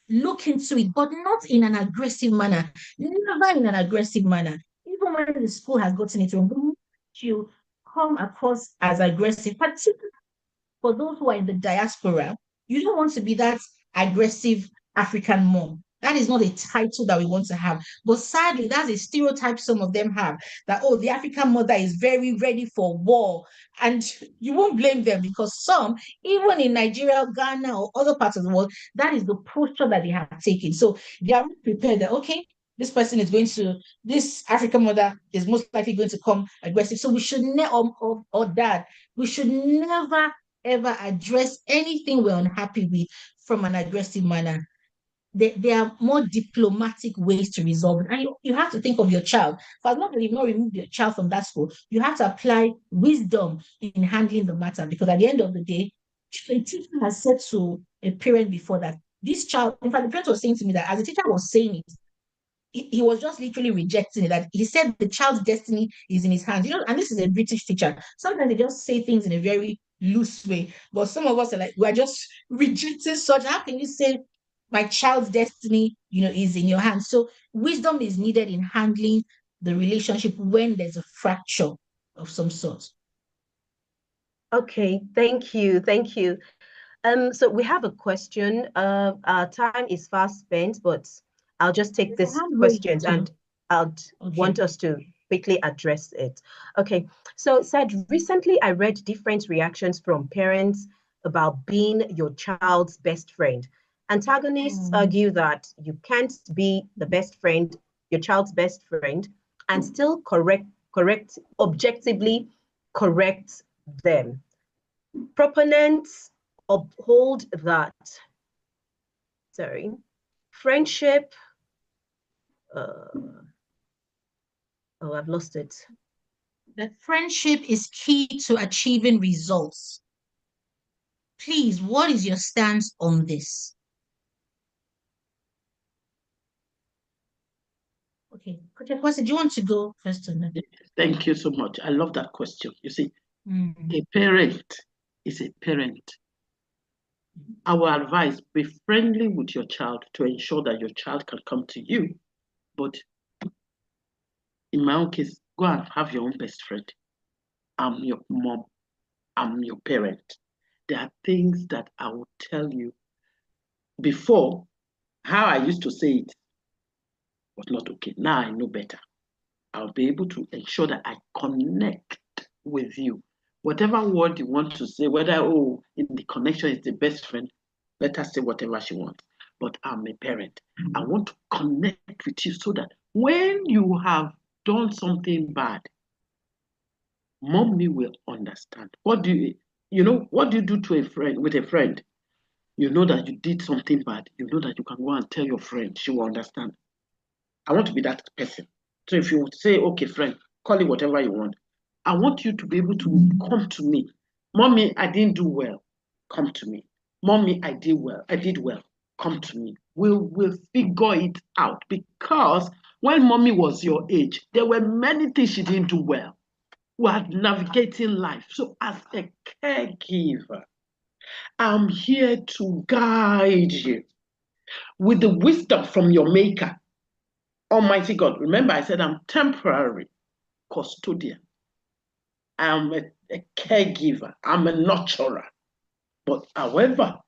look into it, but not in an aggressive manner. Never in an aggressive manner. Even when the school has gotten it wrong, you come across as aggressive, particularly for those who are in the diaspora. You don't want to be that aggressive African mom. That is not a title that we want to have. But sadly, that's a stereotype some of them have, that, oh, the African mother is very ready for war. And you won't blame them, because some, even in Nigeria, Ghana, or other parts of the world, that is the posture that they have taken. So they are prepared that, okay, this African mother is most likely going to come aggressive. So we should never, or dad, we should never ever address anything we're unhappy with from an aggressive manner. There are more diplomatic ways to resolve it. And you have to think of your child. For as long as you've not removed your child from that school, you have to apply wisdom in handling the matter, because at the end of the day, a teacher has said to a parent before that this child, in fact, the parent was saying to me that as the teacher was saying it, he was just literally rejecting it. That he said the child's destiny is in his hands. And this is a British teacher. Sometimes they just say things in a very loose way. But some of us are like, we're just rejecting such. How can you say my child's destiny, is in your hands? So wisdom is needed in handling the relationship when there's a fracture of some sort. Okay, thank you. Thank you. So we have a question. Our time is fast spent, but I'll just take this question and I'd want us to quickly address it. Okay, so it said, recently I read different reactions from parents about being your child's best friend. Antagonists argue that you can't be the best friend, your child's best friend, and still objectively correct them. Proponents uphold that, friendship, I've lost it. That friendship is key to achieving results. Please, what is your stance on this? Okay, Coach Ekwasi, do you want to go first on that? Thank you so much. I love that question. You see, a parent is a parent. Our advice, be friendly with your child to ensure that your child can come to you. But in my own case, go and have your own best friend. I'm your mom. I'm your parent. There are things that I will tell you before how I used to say it was not okay. Now I know better. I'll be able to ensure that I connect with you. Whatever word you want to say, whether, oh, in the connection is the best friend, let her say whatever she wants. But I'm a parent. I want to connect with you so that when you have done something bad, mommy will understand. What do what do you do to a friend with a friend? You know that you did something bad. You know that you can go and tell your friend. She will understand. I want to be that person. So if you say, okay, friend, call it whatever you want. I want you to be able to come to me. Mommy, I didn't do well. Come to me. Mommy, I did well. I did well. Come to me. We'll figure it out. Because when mommy was your age, there were many things she didn't do well. We are navigating life. So as a caregiver, I'm here to guide you with the wisdom from your maker. Almighty God, remember I said I'm temporary custodian. I'm a caregiver. I'm a nurturer. But however,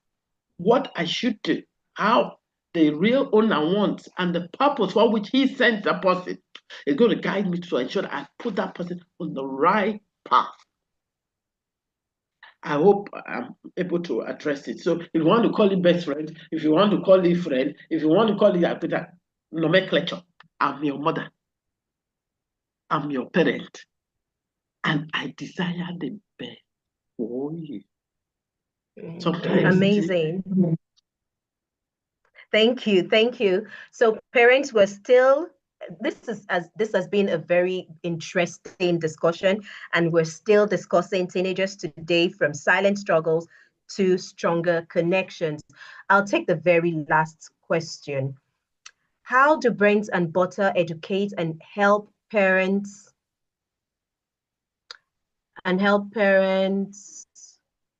what I should do, how the real owner wants, and the purpose for which he sent the person is going to guide me to ensure that I put that person on the right path. I hope I'm able to address it. So if you want to call it best friend, if you want to call it friend, if you want to call it, I put that nomenclature. I'm your mother. I'm your parent. And I desire the best for you. Sometimes Amazing. Thank you. Thank you. So parents were still, this has been a very interesting discussion, and we're still discussing teenagers today, from silent struggles to stronger connections. I'll take the very last question. How do brains and butter educate and help parents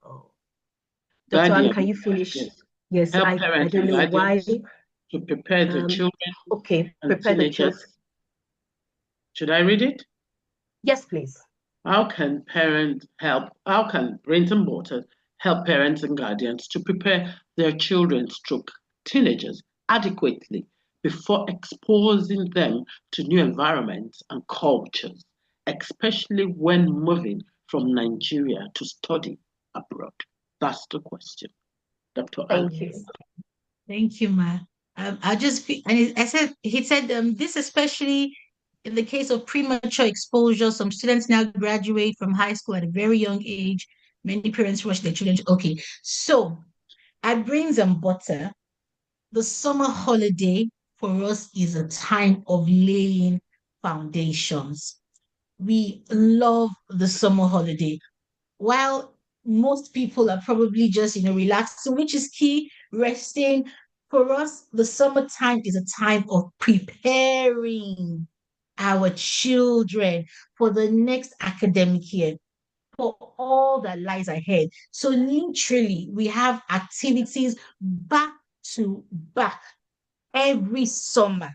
Oh. Dr. Anne, can you finish? Yes, help I parents don't and know why. to prepare the children. Okay, and prepare the children. teenagers. Should I read it? Yes, please. How can brains and butter help parents and guardians to prepare their children stroke teenagers adequately before exposing them to new environments and cultures, especially when moving from Nigeria to study abroad? That's the question, Dr. Anne. Thank you. Thank you, Ma. I just feel, and he said this especially in the case of premature exposure. Some students now graduate from high school at a very young age. Many parents rush their children. Okay, so at Brains and Butter, the summer holiday for us is a time of laying foundations. We love the summer holiday. While most people are probably just, relaxing, which is key, resting. For us, the summertime is a time of preparing our children for the next academic year, for all that lies ahead. So literally, we have activities back to back every summer,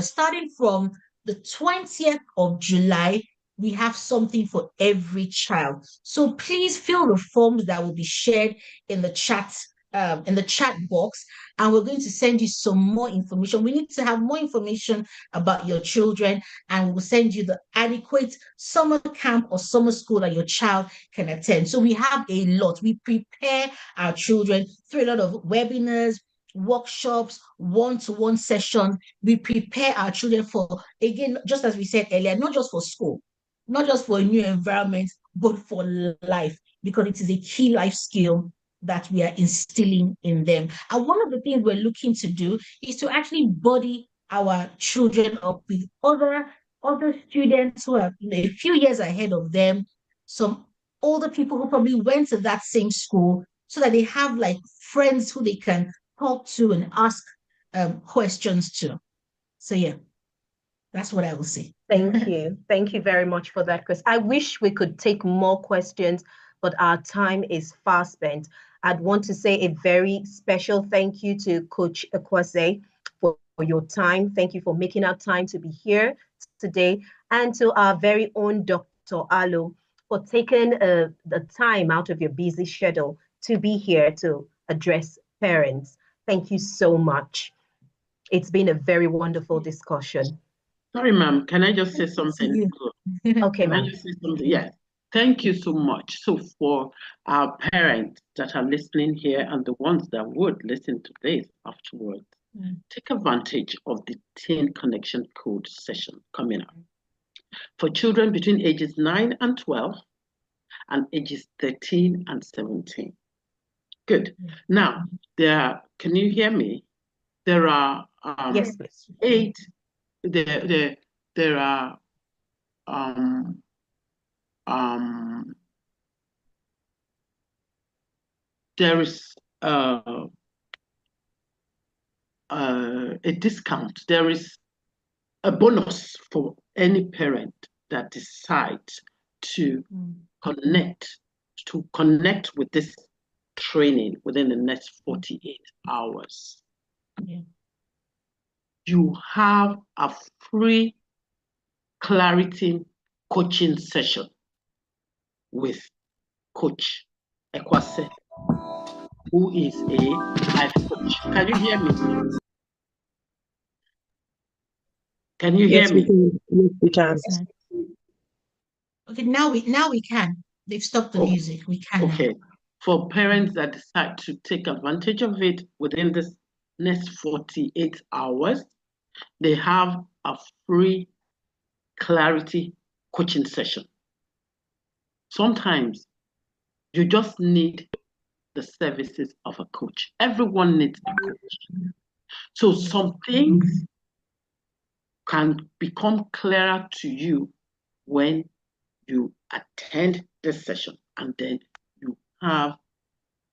starting from the 20th of July. We have something for every child. So please fill the forms that will be shared in the chat box, and we're going to send you some more information. We need to have more information about your children, and we'll send you the adequate summer camp or summer school that your child can attend. So we have a lot. We prepare our children through a lot of webinars, workshops, one-to-one sessions. We prepare our children for, again, just as we said earlier, not just for school, not just for a new environment, but for life, because it is a key life skill that we are instilling in them. And one of the things we're looking to do is to actually buddy our children up with other students who are a few years ahead of them, some older people who probably went to that same school, so that they have like friends who they can talk to and ask questions to. So yeah, that's what I will say. Thank you. Thank you very much for that, Chris. I wish we could take more questions, but our time is fast spent. I'd want to say a very special thank you to Coach Ekwase for your time. Thank you for making our time to be here today, and to our very own Dr. Alo for taking the time out of your busy schedule to be here to address parents. Thank you so much. It's been a very wonderful discussion. Sorry, ma'am. Can I just say something? Okay, Can I ma'am. just say something? Yes. Thank you so much. So for our parents that are listening here and the ones that would listen to this afterwards, take advantage of the Teen Connection Code session coming up for children between ages 9 and 12 and ages 13 and 17. Good. Now, can you hear me? There are Yes, please. 8, there are there is a discount. There is a bonus for any parent that decides to connect with this training within the next 48 hours. Yeah. You have a free clarity coaching session with Coach Ekwase, who is a life coach. Can you hear me? Can you hear me? Yes, we can. Okay, now we can. They've stopped the music. We can now. Okay. For parents that decide to take advantage of it within this next 48 hours, they have a free clarity coaching session. Sometimes you just need the services of a coach. Everyone needs a coach. So some things can become clearer to you when you attend this session and then you have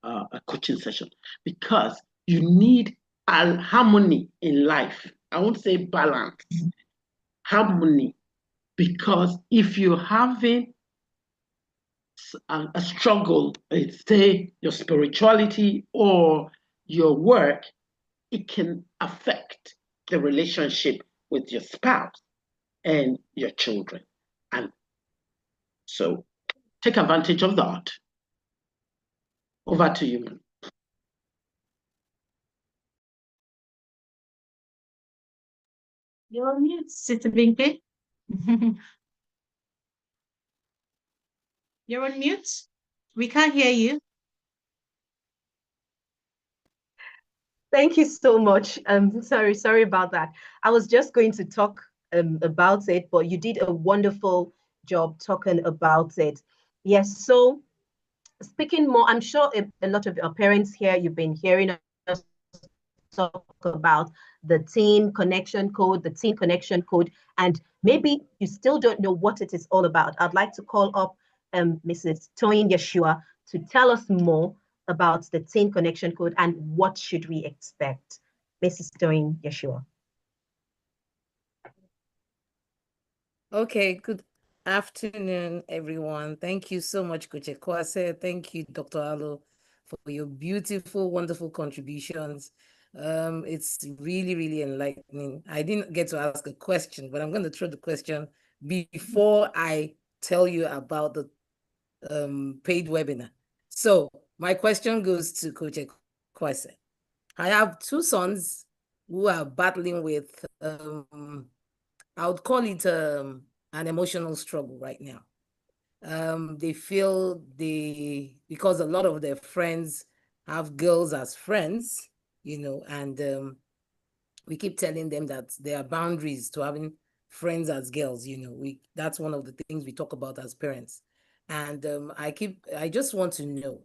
a coaching session, because you need harmony in life. I won't say balance, harmony, because if you're having a struggle, say your spirituality or your work, it can affect the relationship with your spouse and your children. And so take advantage of that. Over to you. You're on mute, Sister Binky. You're on mute. We can't hear you. Thank you so much. Sorry about that. I was just going to talk about it, but you did a wonderful job talking about it. Yes, so speaking more, I'm sure a lot of our parents here, you've been hearing us talk about the teen connection code, and maybe you still don't know what it is all about. I'd like to call up Mrs. Toyin Yeshua to tell us more about the teen connection code and what should we expect. Mrs. Toyin Yeshua. Okay, good afternoon, everyone. Thank you so much, Coach Ekwase. Thank you, Dr. Alo, for your beautiful, wonderful contributions. It's really, really enlightening. I didn't get to ask a question, but I'm going to throw the question before I tell you about the paid webinar. So my question goes to Coach Ekwase. I have 2 sons who are battling with I would call it an emotional struggle right now. They feel because a lot of their friends have girls as friends, and we keep telling them that there are boundaries to having friends as girls, that's one of the things we talk about as parents. And I just want to know,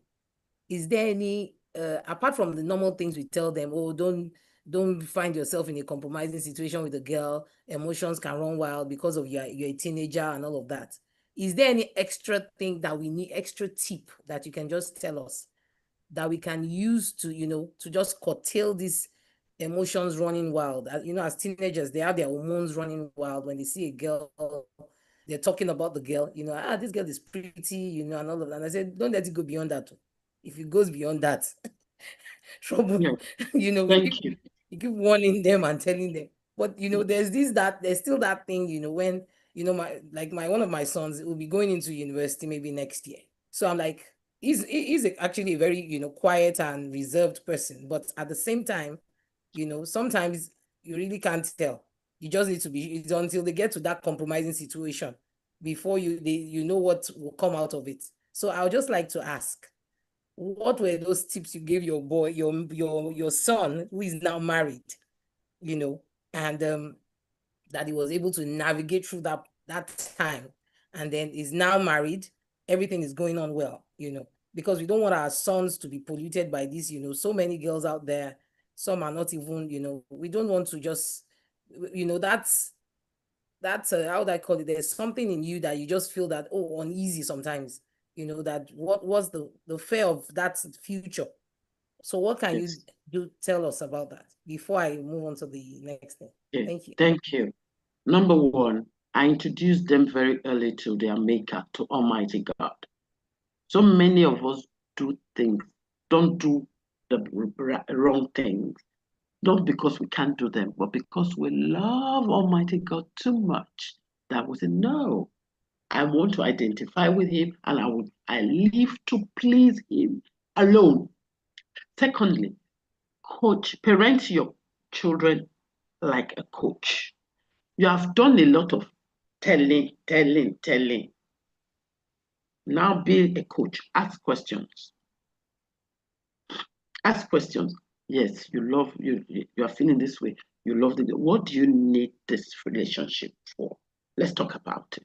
is there any, apart from the normal things we tell them, oh, don't find yourself in a compromising situation with a girl, emotions can run wild because of you're a teenager and all of that. Is there any extra thing that we need, extra tip that you can just tell us that we can use to, to just curtail these emotions running wild? As teenagers, they have their hormones running wild. When they see a girl, they're talking about the girl, this girl is pretty, and all of that. And I said, don't let it go beyond that. If it goes beyond that, trouble, Thank you. You keep warning them and telling them. But there's still that thing, when one of my sons will be going into university maybe next year. So I'm like, he's actually a very, quiet and reserved person. But at the same time, sometimes you really can't tell. You just need to be, it's until they get to that compromising situation before you know what will come out of it. So I would just like to ask, what were those tips you gave your boy, your son, who is now married, and that he was able to navigate through that time, and then is now married, everything is going on well, because we don't want our sons to be polluted by this, so many girls out there, some are not even, we don't want to just, that's how would I call it, there's something in you that you just feel that, oh, uneasy sometimes, that what was the fear of that future. So what can you do, tell us about that before I move on to the next thing? Okay. Thank you. Thank you. Number one, I introduced them very early to their maker, to Almighty God. So many of us don't do the wrong things, not because we can't do them, but because we love Almighty God too much that we say, no, I want to identify with him and I live to please him alone. Secondly, parent your children like a coach. You have done a lot of telling. Now be a coach. Ask questions. Ask questions. Yes, you are feeling this way. You love it. What do you need this relationship for? Let's talk about it.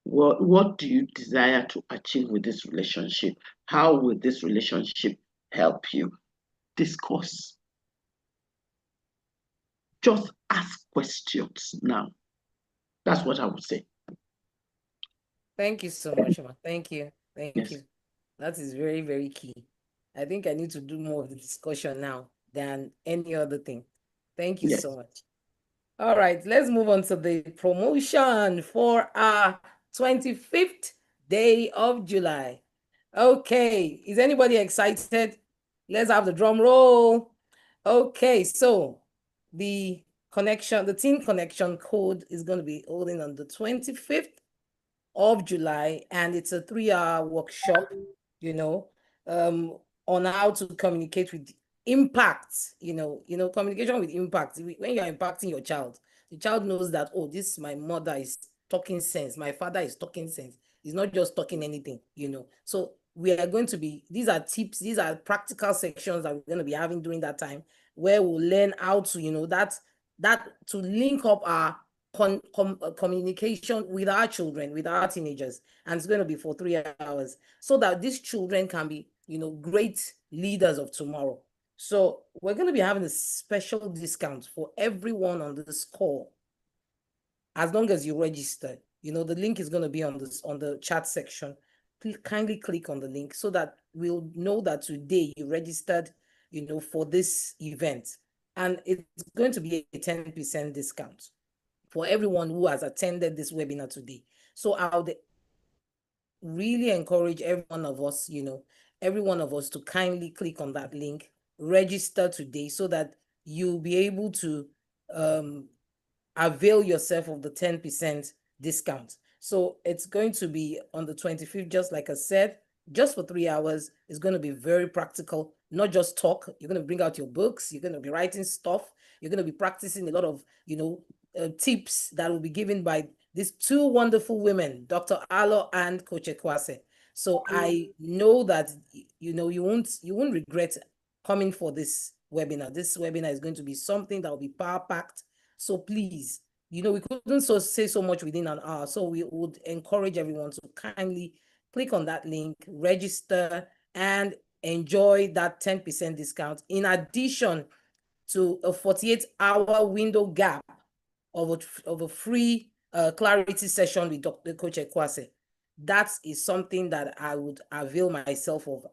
What do you desire to achieve with this relationship? How will this relationship help you? Discuss. Just ask questions now. That's what I would say. Thank you so much, Ma. Thank you. Thank Yes. you. That is very, very key. I think I need to do more of the discussion now than any other thing. Thank you Yes. so much. All right, let's move on to the promotion for our 25th day of July. Okay, is anybody excited? Let's have the drum roll. Okay, so the team connection code is going to be holding on the 25th of July, and it's a 3-hour workshop, on how to communicate with impact, communication with impact. When you're impacting your child, the child knows that, oh, this my mother is talking sense, my father is talking sense. He's not just talking anything, So we are going to be, these are tips, these are practical sections that we're going to be having during that time, where we'll learn how to, that to link up our communication with our children, with our teenagers, and it's going to be for 3 hours, so that these children can be, great leaders of tomorrow. So we're going to be having a special discount for everyone on this call, as long as you register. The link is going to be on the chat section. Please kindly click on the link so that we'll know that today you registered, for this event, and it's going to be a 10% discount for everyone who has attended this webinar today. So I would really encourage every one of us to kindly click on that link, register today, so that you'll be able to avail yourself of the 10% discount. So it's going to be on the 25th, just like I said, just for 3 hours. It's going to be very practical, not just talk. You're going to bring out your books. You're going to be writing stuff. You're going to be practicing a lot of, tips that will be given by these two wonderful women, Dr. Alo and Coach Ekwase. So I know that, you won't regret coming for this webinar. This webinar is going to be something that will be power-packed. So please, we couldn't say so much within an hour. So we would encourage everyone to kindly click on that link, register, and enjoy that 10% discount, in addition to a 48-hour window gap of a free clarity session with Dr. Coach Ekwase. That is something that I would avail myself of.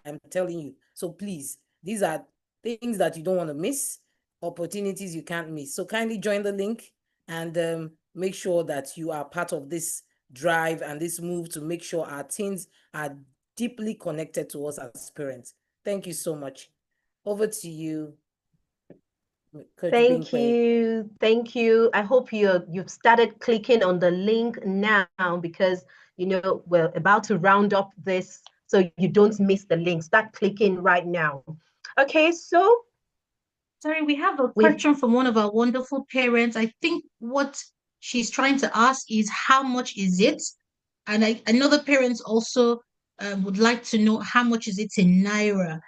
I'm telling you. So please, these are things that you don't want to miss, opportunities you can't miss. So kindly join the link and make sure that you are part of this drive and this move to make sure our teens are deeply connected to us as parents. Thank you so much. Over to you, Coach Thank Binkwe. Thank you. I hope you've started clicking on the link now, because we're about to round up this so you don't miss the link. Start clicking right now. Okay, so sorry, we have a question from one of our wonderful parents. I think what she's trying to ask is how much is it? And another parent also would like to know how much is it in Naira.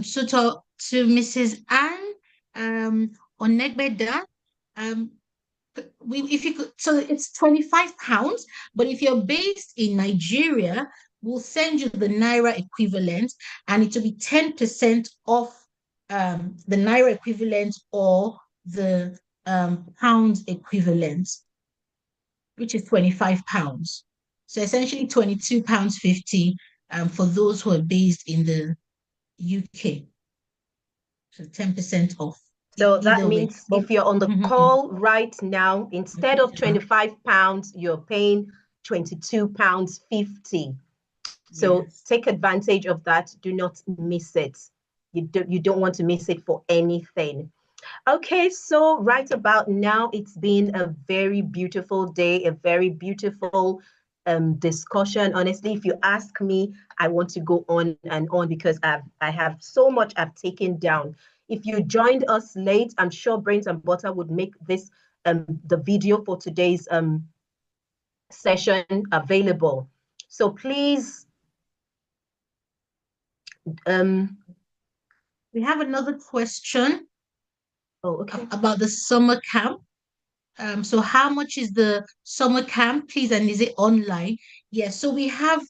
So to Mrs. Anne Onegbeda, um, if you could, so it's 25 pounds, but if you're based in Nigeria, we'll send you the Naira equivalent and it will be 10% off the Naira equivalent or the pound equivalent, which is 25 pounds. So essentially 22 pounds 50 for those who are based in the UK. So 10% off. So that Either way. means if you're on the call right now, instead of 25 pounds, you're paying 22 pounds 50. So Yes. take advantage of that. Do not miss it. You don't want to miss it for anything. Okay, so right about now, it's been a very beautiful day, a very beautiful discussion. Honestly, if you ask me, I want to go on and on because I have so much I've taken down. If you joined us late, I'm sure Brains and Butter would make this the video for today's session available. So please, we have another question. Oh, okay. About the summer camp. So how much is the summer camp, please? And is it online? Yes. So we have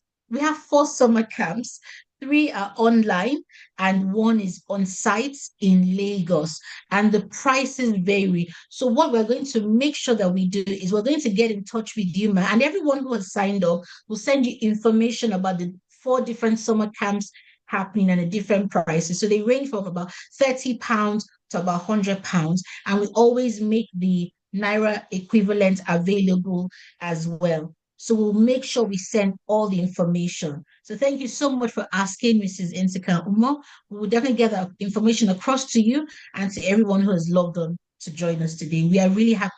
4 summer camps. 3 are online and 1 is on site in Lagos. And the prices vary. So what we're going to make sure that we do is we're going to get in touch with you, ma, and everyone who has signed up will send you information about the 4 different summer camps happening and the different prices. So they range from about £30 to about £100, and we always make the Naira equivalent available as well. So we'll make sure we send all the information. So thank you so much for asking, Mrs. Insika Umo. We will definitely get that information across to you and to everyone who has logged on to join us today. We are really happy